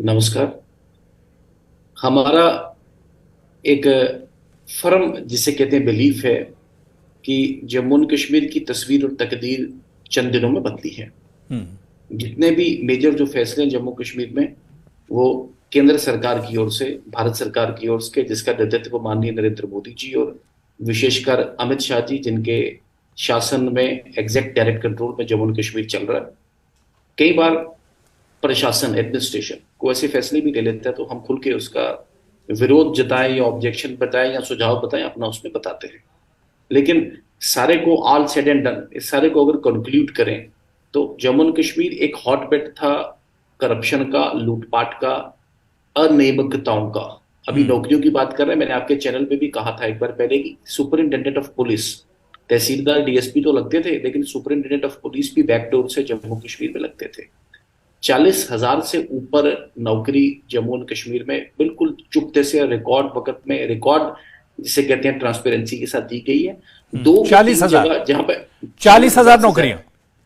नमस्कार। हमारा एक फर्म जिसे कहते हैं बिलीफ है कि जम्मू एंड कश्मीर की तस्वीर और तकदीर चंद दिनों में बदली है। हम्म। जितने भी मेजर जो फैसले हैं जम्मू कश्मीर में, वो केंद्र सरकार की ओर से, भारत सरकार की ओर से, जिसका नेतृत्व माननीय नरेंद्र मोदी जी और विशेषकर अमित शाह जी, जिनके शासन में एग्जैक्ट डायरेक्ट कंट्रोल में जम्मू एंड कश्मीर चल रहा है। कई बार प्रशासन, एडमिनिस्ट्रेशन को ऐसे फैसले भी ले लेता है तो हम खुल के उसका विरोध जताएं या ऑब्जेक्शन बताएं या सुझाव बताएं, अपना उसमें बताते हैं। लेकिन सारे को ऑल सेड एंड डन, इस सारे को अगर कंक्लूड करें तो जम्मू एंड कश्मीर एक हॉटबेड था करप्शन का, लूटपाट का, अनियमितताओं का। अभी हम्म। नौकरियों की बात कर रहे हैं, मैंने आपके चैनल पे भी कहा था एक बार पहले कि superintendent of police, tehsildar, DSP तो लगते थे, लेकिन सुपरिंटेंडेंट ऑफ पुलिस भी बैकडोर से जम्मू कश्मीर में लगते थे। 40,000 से ऊपर नौकरी जम्मू एंड कश्मीर में बिल्कुल चुपते से रिकॉर्ड वक्त में, रिकॉर्ड जिसे कहते हैं ट्रांसपेरेंसी के साथ दी गई है। दो की तीन 40,000। जगह जहां पे 40,000 नौकरियां।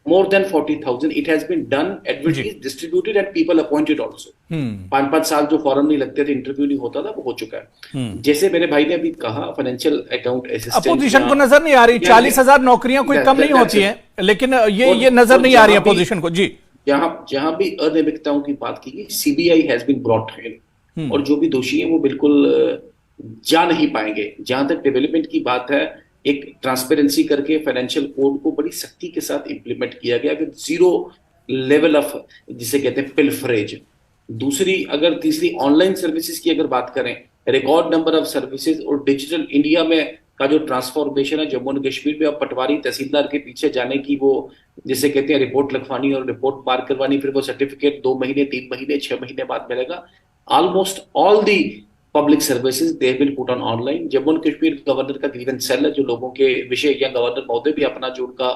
More than 40,000 it has been done, जी। Advertise, distributed and people appointed also. Hmm. 5-5 साल जो फॉर्म नहीं लगते थे, इंटरव्यू नहीं होता था, वो हो चुका है। जैसे मेरे भाई ने अभी कहा, फाइनेंशियल अकाउंट असिस्टेंट, अपोजिशन को नजर नहीं आ रही 40,000 नौकरियां कोई कम नहीं होती है, लेकिन ये नजर नहीं आ रही है अपोजिशन को। जी। जहां जहां भी अनियमितताओं की बात की गई, CBI has been brought in, और जो भी दोषी हैं वो बिल्कुल जा नहीं पाएंगे। जहां तक डेवलपमेंट की बात है, एक ट्रांसपेरेंसी करके फाइनेंशियल कोड को बड़ी सख्ती के साथ इंप्लीमेंट किया गया विद जीरो लेवल ऑफ, जिसे कहते हैं, पिलफरेज। दूसरी, अगर तीसरी ऑनलाइन सर्विसेज की अगर बात करें, रिकॉर्ड नंबर ऑफ सर्विसेज और डिजिटल इंडिया में का जो ट्रांसफॉर्मेशन है जम्मू एंड कश्मीर में, अब पटवारी तहसीलदार के पीछे जाने की, वो जिसे कहते हैं रिपोर्ट लिखवानी और रिपोर्ट पार करवानी, फिर वो सर्टिफिकेट 2 महीने, 3 महीने, 6 महीने बाद मिलेगा। Almost all the public services they will put on online. Jammu and Kashmir governor का ग्रीवेंस सेल है जो लोगों के विषय, या गवर्नर महोदय भी अपना जो उनका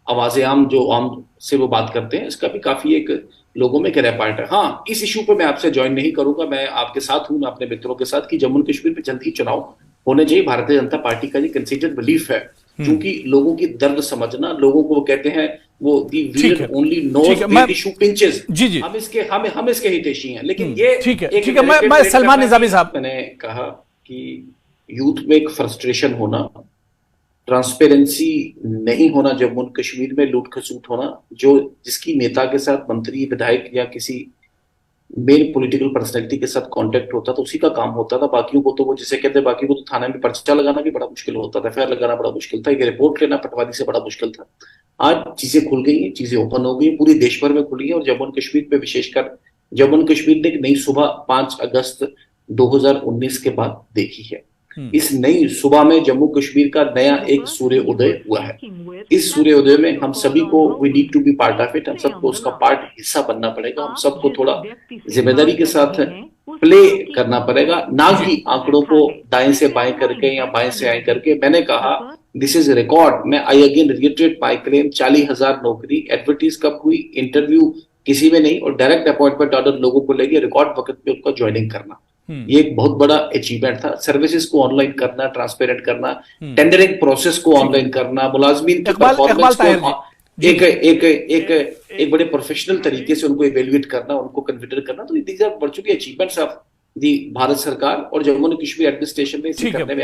आवाज आम, जो आम से वो बात करते हैं, इसका भी काफी एक लोगों में एक पार्ट है। हाँ, इस इशू पे मैं आपसे ज्वाइन नहीं करूंगा, मैं आपके साथ हूं, मैं अपने मित्रों के साथ, कि जम्मू एंड कश्मीर में जल्द ही चुनाव होने चाहिए। भारतीय जनता पार्टी का ये कंसिडर्ड बिलीफ है, क्योंकि लोगों की दर्द समझना, लोगों को वो कहते हैं, वो the wearer only knows the issue pinches. जी जी। हम इसके हितैषी हैं, लेकिन ये ठीक है, ठीक है। मैं सलमान निजामी साहब, मैंने कहा कि यूथ में एक फ्रस्ट्रेशन होना, ट्रांसपेरेंसी नहीं होना, जम्मू एंड कश्मीर में लूट खसूट होना, जो जिसकी नेता के साथ, मंत्री, विधायक या किसी मेन पॉलिटिकल पर्सनैलिटी के साथ कांटेक्ट होता था, उसी का काम होता था। बाकियों को तो वो जिसे कहते हैं, बाकी को तो थाने में पर्चा लगाना भी बड़ा मुश्किल होता था, एफआईआर लगाना बड़ा मुश्किल था, एक रिपोर्ट लेना पटवारी से बड़ा मुश्किल था। आज चीजें खुल गई हैं, चीजें ओपन हो गई हैं, पूरे देश भर में खुली है, और जम्मू एंड कश्मीर में विशेषकर जम्मू एंड कश्मीर ने एक नई सुबह 5 अगस्त 2019 के बाद देखी है। इस नई सुबह में जम्मू कश्मीर का नया एक सूर्य उदय हुआ है। इस सूर्य उदय में हम सभी को, we need to be part of it, हम सबको उसका पार्ट, हिस्सा बनना पड़ेगा। हम सबको थोड़ा जिम्मेदारी के साथ प्ले करना पड़ेगा, ना कि आंकड़ों को दाएं से बाएं करके या बाएं से आए करके। मैंने कहा, दिस इज रिकॉर्ड। मैं I again reiterate my claim, 40,000 नौकरी, एडवर्टीज कब हुई, इंटरव्यू किसी में नहीं, और डायरेक्ट अपॉइंटमेंट ऑर्डर लोगों को लेके रिकॉर्ड वक्त में उनका ज्वाइनिंग करना, ये एक बहुत बड़ा अचीवमेंट था। सर्विसेज को ऑनलाइन करना, ट्रांसपेरेंट करना, टेंडरिंग प्रोसेस को ऑनलाइन करना, मुलाजमीन की परफॉर्मेंस को एक एक एक एक बड़े प्रोफेशनल तरीके से उनको इवेल्युएट करना, उनको कन्सिडर करना। तो these are virtually achievements of the Bharat सरकार और जम्मू एंड कश्मीर एडमिनिस्ट्रेशन ने इसे करने में